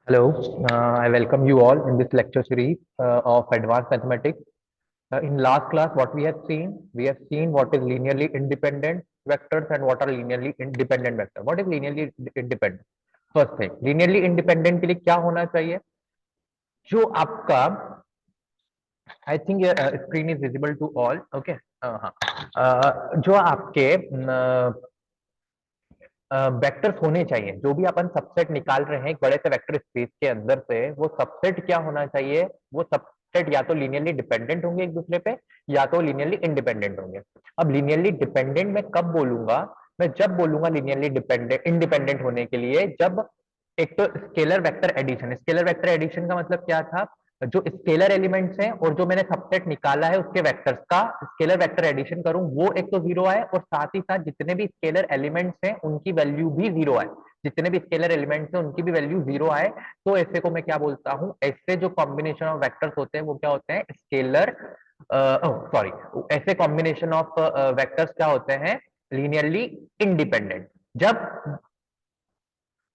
Hello, I welcome you all in this lecture series of advanced mathematics. In last class, what we have seen what is linearly independent vectors and what are linearly independent vector. What is linearly independent? First thing, linearly independent के लिए क्या होना चाहिए? जो आपका I think screen is visible to all okay हाँ जो आपके वेक्टर्स होने चाहिए, जो भी अपन सबसेट निकाल रहे हैं एक बड़े से वेक्टर स्पेस के अंदर से, वो सबसेट क्या होना चाहिए? वो सबसेट या तो लीनियरली डिपेंडेंट होंगे एक दूसरे पे या तो लीनियरली इंडिपेंडेंट होंगे। अब लीनियरली डिपेंडेंट मैं कब बोलूंगा? मैं जब बोलूंगा लीनियरली डिपेंडेंट इंडिपेंडेंट होने के लिए, जब एक तो scalar vector addition. Scalar vector addition का मतलब क्या था? जो स्केलर एलिमेंट्स हैं और जो मैंने सबसेट निकाला है उसके वेक्टर्स का स्केलर वेक्टर एडिशन करूं, वो एक तो जीरो आए और साथ ही साथ जितने भी स्केलर एलिमेंट्स हैं उनकी वैल्यू भी जीरो आए। जितने भी स्केलर एलिमेंट्स हैं उनकी भी वैल्यू जीरो आए, तो ऐसे को मैं क्या बोलता हूं? ऐसे जो कॉम्बिनेशन ऑफ वेक्टर्स होते हैं वो क्या होते हैं? स्केलर सॉरी ऐसे कॉम्बिनेशन ऑफ वेक्टर्स क्या होते हैं? Linearly independent. जब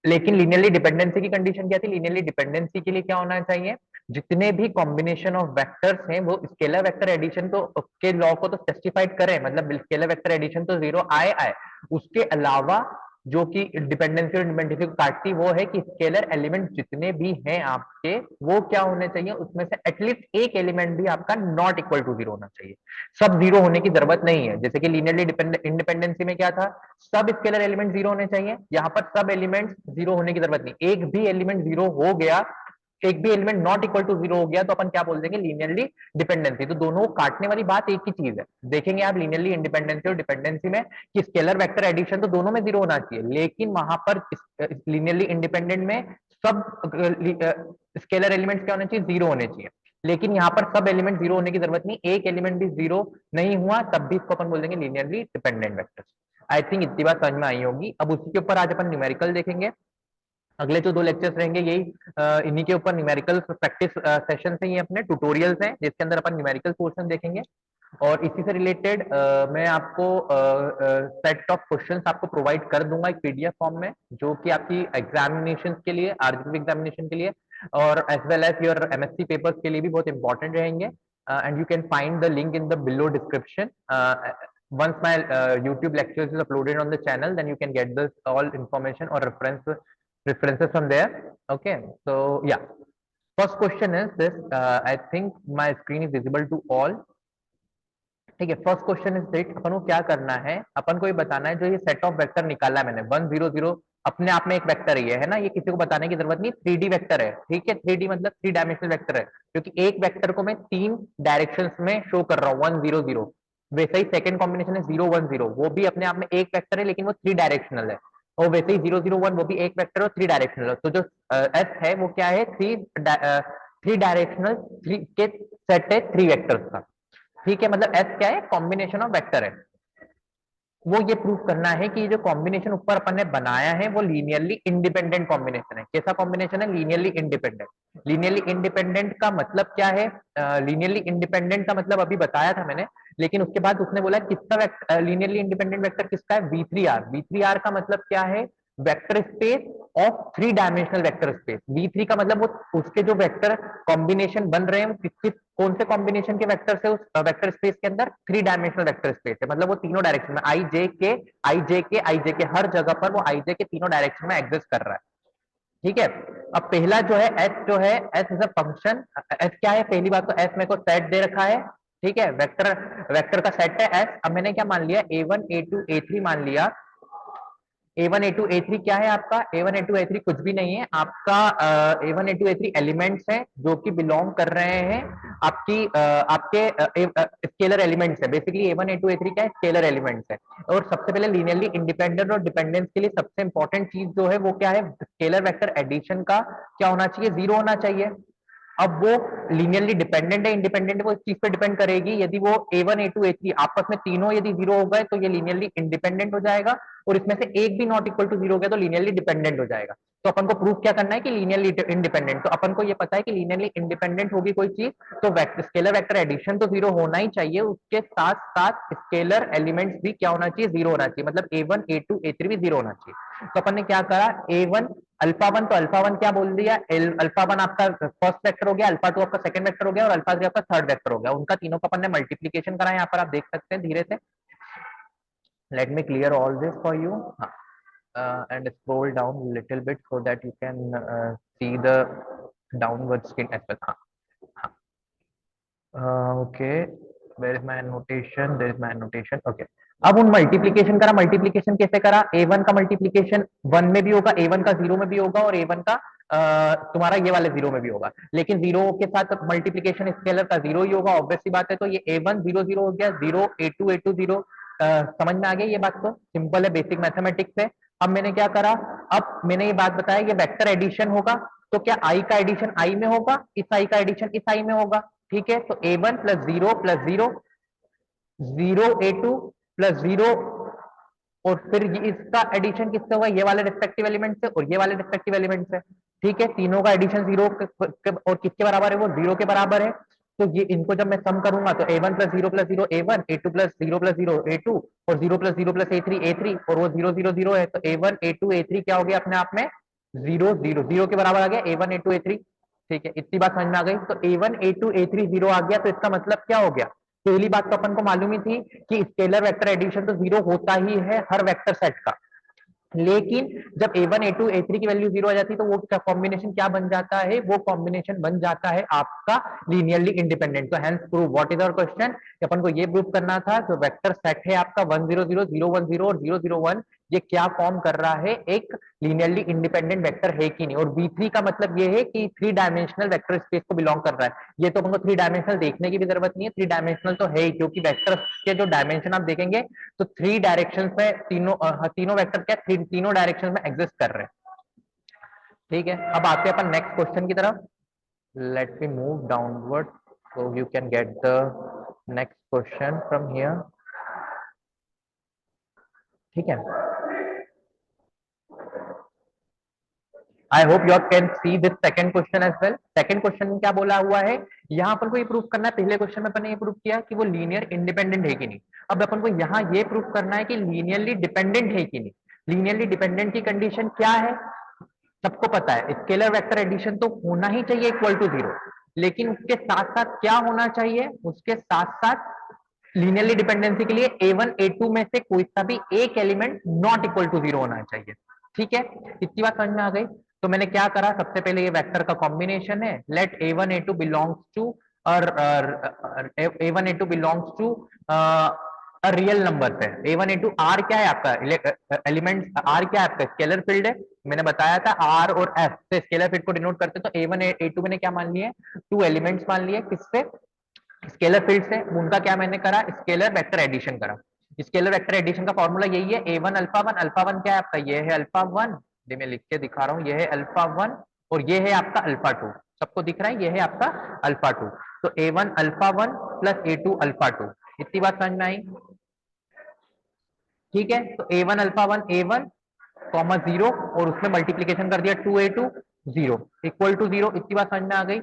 लेकिन लीनियरली डिपेंडेंसी की कंडीशन क्या थी? लीनियरली डिपेंडेंसी के लिए क्या होना चाहिए? जितने भी कॉम्बिनेशन ऑफ वेक्टर्स हैं वो स्केलर वेक्टर एडिशन को के लॉ को तो स्पेसिफाइड करें, मतलब स्केलर वेक्टर एडिशन तो जीरो आए आए। उसके अलावा जो कि डिपेंडेंसी और इंडिपेंडेंसी को काटती वो है कि स्केलर एलिमेंट जितने भी हैं आपके, वो क्या होने चाहिए? उसमें से एटलीस्ट एक एलिमेंट भी आपका नॉट इक्वल टू जीरो होना चाहिए। सब जीरो होने की जरूरत नहीं है। जैसे कि लीनियरली इंडिपेंडेंसी में क्या था? सब स्केलर एलिमेंट जीरो होने चाहिए। यहाँ पर सब एलिमेंट जीरो होने की जरूरत नहीं। एक भी एलिमेंट जीरो हो गया, एक भी element not equal to zero हो गया, तो अपन क्या बोल देंगे? Linearly dependency. तो दोनों काटने वाली बात एक ही चीज है। देखेंगे आप लीनियरली इंडिपेंडेंसी और डिपेंडेंसी में कि स्केलर वेक्टर एडिशन तो दोनों में जीरो होना चाहिए, लेकिन वहां पर लीनियरली इंडिपेंडेंट में सब स्केलर एलिमेंट्स क्या होने चाहिए? जीरो होने चाहिए। लेकिन यहाँ पर सब एलिमेंट जीरो होने की जरूरत नहीं, एक एलिमेंट भी जीरो नहीं हुआ तब भी इसको अपन बोल देंगे linearly dependent vectors. I think इतनी बात समझ में आई होगी। अब उसी के ऊपर आज अपन न्यूमेरिकल देखेंगे। अगले जो दो लेक्चर्स रहेंगे यही इन्हीं के ऊपर न्यूमेरिकल प्रैक्टिस सेशन है, ये अपने ट्यूटोरियल्स हैं जिसके अंदर अपन न्यूमेरिकल पोर्शन देखेंगे। और इसी से रिलेटेड मैं आपको सेट ऑफ क्वेश्चंस आपको प्रोवाइड कर दूंगा एक पीडीएफ फॉर्म में, जो कि आपकी एग्जामिनेशन के लिए, आरजीबी एग्जामिनेशन के लिए और as well as your MSc papers के लिए भी बहुत इंपॉर्टेंट रहेंगे। And you can find the link in the below description. once my YouTube lectures is uploaded on the channel, then you can get this all information or references from there. Okay, so yeah, first question is this. I think my screen is visible to all. ठीक है, first question is that अपन को क्या करना है? अपन को ये बताना है जो ये सेट ऑफ वेक्टर निकाला है मैंने 1 0 0, अपने आप में एक वेक्टर ही है ना, ये किसी को बताने की जरूरत नहीं। 3D वेक्टर है, ठीक है, 3D मतलब 3 डायमेंशनल वेक्टर है, क्योंकि एक वेक्टर को मैं 3 डायरेक्शंस में शो कर रहा हूँ 1 0 0। वैसे ही सेकंड कॉम्बिनेशन है 0 1 0, वो भी अपने आप में एक वेक्टर है लेकिन वो 3 डायरेक्शनल है। और वैसे ही 0 0 1 वो भी एक वेक्टर और 3 डायरेक्शनल है। तो जो एस है वो क्या है? 3 डायरेक्शनल के सेट है 3 वेक्टर्स का। ठीक है, मतलब एस क्या है? कॉम्बिनेशन ऑफ वेक्टर है। वो ये प्रूव करना है कि जो कॉम्बिनेशन ऊपर अपन ने बनाया है वो लीनियरली इंडिपेंडेंट कॉम्बिनेशन है। कैसा कॉम्बिनेशन है? Linearly independent. लीनियरली इंडिपेंडेंट का मतलब क्या है? लीनियरली इंडिपेंडेंट का मतलब अभी बताया था मैंने, लेकिन उसके बाद उसने बोला किसका लीनियरली इंडिपेंडेंट वेक्टर किसका है? V3R। V3R का मतलब क्या है? Vector space of 3 dimensional vector space. V3 का मतलब वो उसके जो वेक्टर कॉम्बिनेशन बन रहे हैं वो किस कौन से कॉम्बिनेशन के वेक्टर से उस वेक्टर स्पेस के अंदर? 3 डायमेंशनल वेक्टर स्पेस है, मतलब वो तीनों डायरेक्शन में आई जे के हर जगह पर वो आई जे के तीनों डायरेक्शन में एग्जिस्ट कर रहा है। ठीक है, अब पहला जो है एस, जो है S is a function. S क्या है? पहली बात तो एस मेरे को सेट दे रखा है, ठीक है, वेक्टर वेक्टर का सेट है एस। अब मैंने क्या मान लिया? A1 A2 A3 मान लिया। A1 A2 A3 क्या है आपका? A1 A2 A3 कुछ भी नहीं है आपका। A1 A2 A3 एलिमेंट्स हैं जो कि बिलोंग कर रहे हैं आपके स्केलर एलिमेंट्स है। बेसिकली A1 A2 A3 क्या है? स्केलर एलिमेंट्स है। और सबसे पहले लीनियरली इंडिपेंडेंट और डिपेंडेंस के लिए सबसे इंपॉर्टेंट चीज जो है वो क्या है? स्केलर वेक्टर एडिशन का क्या होना चाहिए? जीरो होना चाहिए। अब वो लीनियरली डिपेंडेंट है इंडिपेंडेंट है, वो इस चीज पे डिपेंड करेगी। यदि वो A1 A2 A3 आपस में तीनों यदि जीरो हो गए तो ये लीनियरली इंडिपेंडेंट हो जाएगा, और इसमें से एक भी नॉट इक्वल टू जीरो हो गया तो लीनियरली डिपेंडेंट हो जाएगा। तो अपन को प्रूफ क्या करना है कि लीनियरली इंडिपेंडेंट। तो अपन को ये पता है कि लीनियरली इंडिपेंडेंट होगी कोई चीज तो स्केलर वेक्टर एडिशन तो जीरो होना ही चाहिए, उसके साथ साथ स्केलर एलिमेंट्स भी क्या होना चाहिए, जीरो होना चाहिए, मतलब A1 A2 A3 भी जीरो होना चाहिए। तो अपन ने क्या करा, A1 अल्फा वन, तो अल्फा वन क्या बोल दिया, अल्फा वन आपका फर्स्ट वेक्टर हो गया, अल्फा टू आपका सेकंड वेक्टर हो गया और अल्फा थ्री आपका थर्ड वेक्टर हो गया। उनका तीनों का अपन ने मल्टीप्लीकेशन करा, यहाँ पर आप देख सकते हैं धीरे से। Let me clear all this for you and scroll down little bit so that you can see the downward screen as well. Okay, where is my annotation, there is my annotation. Okay, अब उन multiplication करा, multiplication कैसे करा, A1 का multiplication 1 में भी होगा, A1 का 0 में भी होगा और A1 का तुम्हारा ये वाले 0 में भी होगा, लेकिन 0 के साथ मल्टीप्लीकेशन स्केलर का 0 ही होगा, ऑब्वियस सी बात है। तो ये A1 0 0 हो गया, 0 A2 A2 0। समझ में आ गई ये बात, तो सिंपल है, बेसिक मैथमेटिक्स है। अब मैंने क्या करा, अब मैंने ये बात बताया ये वेक्टर एडिशन होगा, तो क्या आई का एडिशन आई में होगा, इस आई का एडिशन इस आई में होगा, ठीक है। तो A1 plus 0 plus 0 0 A2 plus 0 और फिर इसका एडिशन किससे होगा, ये वाले रिस्पेक्टिव एलिमेंट से और ये वाले रिस्पेक्टिव एलिमेंट से, ठीक है। तीनों का एडिशन 0 और किसके बराबर है, वो 0 के बराबर है। तो ये इनको जब मैं सम करूंगा तो A1 plus 0 plus 0 A1, A2 plus 0 plus 0 A2 और 0 प्लस 0 प्लस A3 A3 और वो 0 0 0 है। तो A1 A2 A3 क्या हो गया अपने आप में 0 0 0 के बराबर आ गया A1 A2 A3, ठीक है। इतनी बात समझ में आ गई। तो A1 A2 A3 0 आ गया, तो इसका मतलब क्या हो गया, पहली बात तो अपन को मालूम ही थी कि स्केलर वेक्टर एडिशन तो 0 होता ही है हर वेक्टर सेट का, लेकिन जब A1 A2 A3 की वैल्यू 0 आ जाती है तो वो कॉम्बिनेशन क्या बन जाता है, वो कॉम्बिनेशन बन जाता है आपका लीनियरली इंडिपेंडेंट। तो hence prove, what is our question, अपन को ये प्रूव करना था जो वेक्टर सेट है आपका 1 0 0 0 1 0 और 0 0 1 ये क्या फॉर्म कर रहा है, एक लीनियरली इंडिपेंडेंट वेक्टर है कि नहीं। और V3 का मतलब ये है कि 3 डायमेंशनल वेक्टर स्पेस को बिलोंग कर रहा है। ये तो हमको 3 डायमेंशनल देखने की भी जरूरत नहीं है, 3 डायमेंशनल तो है ही, क्योंकि वेक्टर के जो डायमेंशन आप देखेंगे तो 3 डायरेक्शंस में तीनों वेक्टर क्या तीनों डायरेक्शन में एग्जिस्ट कर रहे हैं, ठीक है। अब आते हैं अपन नेक्स्ट क्वेश्चन की तरफ। Let me move downward so you can get the next question from here, ठीक है। I hope you can see this second question as well. Second question में क्या बोला हुआ है, यहाँ पर को ये प्रूफ करना है, पहले क्वेश्चन में अपन ने ये प्रूफ किया कि वो लीनियर इंडिपेंडेंट है कि नहीं। अब अपन को यहाँ ये प्रूफ करना है कि लीनियरली डिपेंडेंट है कि नहीं। लीनियरली डिपेंडेंट की कंडीशन क्या है, सबको पता है, स्केलर वेक्टर एडिशन तो होना ही चाहिए इक्वल टू 0, लेकिन उसके साथ साथ क्या होना चाहिए, उसके साथ साथ लीनियरली डिपेंडेंसी के लिए A1 A2 में से कोई सा भी एक एलिमेंट नॉट इक्वल टू 0 होना चाहिए, ठीक है। इतनी बात समझ में आ गई। तो मैंने क्या करा, सबसे पहले ये वेक्टर का कॉम्बिनेशन है, late A1 A2 belongs to और A1 A2 belongs to real number है। A1 A2 R क्या है आपका एलिमेंट, R क्या है आपका स्केलर फील्ड है, मैंने बताया था R और F से स्केलर फील्ड को डिनोट करते हैं। तो A1 A2 मैंने क्या मान लिए, 2 एलिमेंट्स मान लिए, किससे, स्केलर फील्ड से। उनका क्या मैंने करा, स्केलर वेक्टर एडिशन करा। स्केलर वेक्टर एडिशन का फॉर्मूला यही है, A1 alpha one, alpha one क्या है आपका, ये है अल्फा वन, मैं लिख के दिखा रहा हूँ, ये है अल्फा वन और ये है आपका अल्फा टू, सबको दिख रहा है, ये है आपका अल्फा टू। तो A1 alpha one plus A2 alpha two, इतनी बात समझ में आई, ठीक है। तो A1 alpha one A1 comma 0 और उसमें मल्टीप्लीकेशन कर दिया 2A2 0 इक्वल टू 0, इतनी बात समझ में आ गई।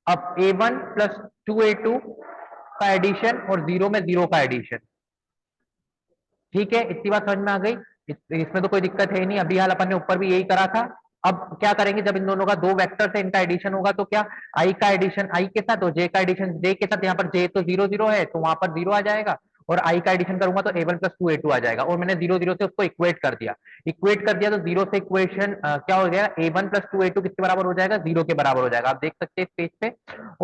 अब A1 प्लस 2A2 का एडिशन और 0 में 0 का एडिशन, ठीक है, इतनी बात समझ में आ गई। इसमें तो कोई दिक्कत है नहीं, अभी हाल अपन ने ऊपर भी यही करा था। अब क्या करेंगे, जब इन दोनों का दो वेक्टर से इनका एडिशन होगा तो क्या आई का एडिशन आई के साथ और जे का एडिशन जे के साथ, यहाँ पर जे तो 0 0 है तो वहां पर 0 आ जाएगा और आई का एडिशन करूंगा तो A1 प्लस 2A2 आ जाएगा। और मैंने 0 0 से उसको इक्वेट कर दिया, तो 0 से इक्वेशन क्या हो जाएगा, A1 प्लस 2A2 किसके बराबर हो जाएगा, 0 के बराबर हो जाएगा, आप देख सकते हैं इस पेज पे।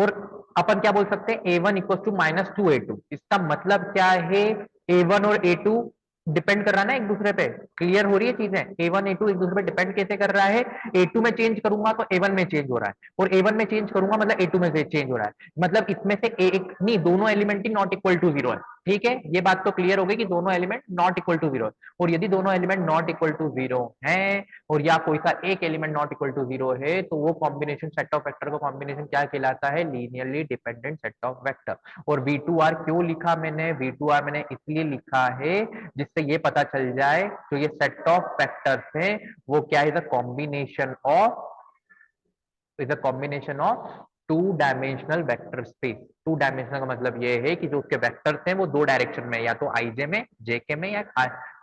और अपन क्या बोल सकते हैं, A1 equal to minus 2A2, इसका मतलब क्या है, A1 और A2 डिपेंड कर रहा है ना एक दूसरे पे, क्लियर हो रही है चीजें। A1 A2 एक दूसरे पे डिपेंड कैसे कर रहा है, A2 में चेंज करूंगा तो A1 में चेंज हो रहा है और A1 में चेंज करूंगा मतलब A2 में से चेंज हो रहा है, मतलब इसमें से एक नहीं, दोनों एलिमेंट ही नॉट इक्वल टू 0 है, ठीक है, ये बात तो क्लियर हो गई कि दोनों element not equal to zero, और यदि दोनों element not equal to zero हैं और या कोई सा एक element not equal to zero है, तो वो कॉम्बिनेशन सेट ऑफ वेक्टर का कॉम्बिनेशन क्या कहलाता है? Linearly dependent set of vector. और V2R क्यों लिखा मैंने? V2R मैंने इसलिए लिखा है जिससे ये पता चल जाए जो ये सेट ऑफ वेक्टर्स हैं वो क्या है? Is a combination of two dimensional vector space. Two dimensional का मतलब ये है कि जो उसके वेक्टर्स हैं वो दो डायरेक्शन में, या तो IJ में, JK में, या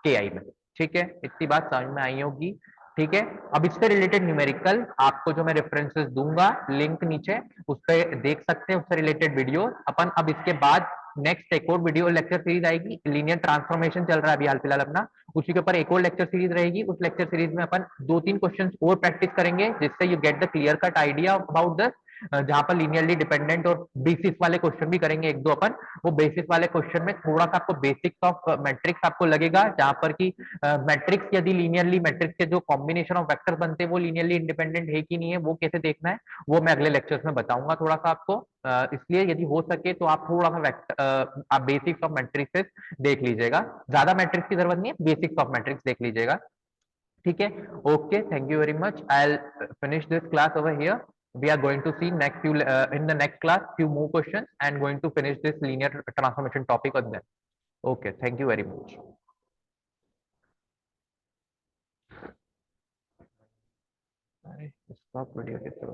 KI में। ठीक है, इतनी बात समझ में आई होगी। ठीक है, अब इससे रिलेटेड न्यूमेरिकल आपको जो मैं रेफरेंसेस दूंगा लिंक नीचे, उस पर देख सकते हैं, उससे रिलेटेड वीडियो अपन। अब इसके बाद नेक्स्ट एक और वीडियो लेक्चर सीरीज आएगी, लीनियर ट्रांसफॉर्मेशन चल रहा है अभी हाल फिलहाल अपना, उसी के ऊपर एक और लेक्चर सीरीज रहेगी। उस लेक्चर सीरीज में अपन 2-3 क्वेश्चंस और प्रैक्टिस करेंगे जिससे you get the clear cut idea about the, जहां पर लीनियरली डिपेंडेंट और बेसिस वाले क्वेश्चन भी करेंगे एक दो अपन। वो बेसिस वाले क्वेश्चन में थोड़ा सा आपको बेसिक्स ऑफ मैट्रिक्स आपको लगेगा, जहां पर कि मैट्रिक्स यदि लीनियरली मैट्रिक्स के जो कॉम्बिनेशन ऑफ वेक्टर बनते हैं वो लीनियरली इंडिपेंडेंट है कि नहीं है, वो कैसे देखना है वो मैं अगले लेक्चर्स में बताऊंगा थोड़ा सा आपको। इसलिए यदि हो सके तो आप थोड़ा सा आप बेसिक्स ऑफ मैट्रिक्सेस देख लीजिएगा, ज्यादा मैट्रिक्स की जरूरत नहीं है, बेसिक्स ऑफ मैट्रिक्स देख लीजिएगा। ठीक है, okay, thank you very much. I finish this class over here. We are going to see next few in the next class few more questions and going to finish this linear transformation topic on them. Okay, thank you very much. अरे stop video कितने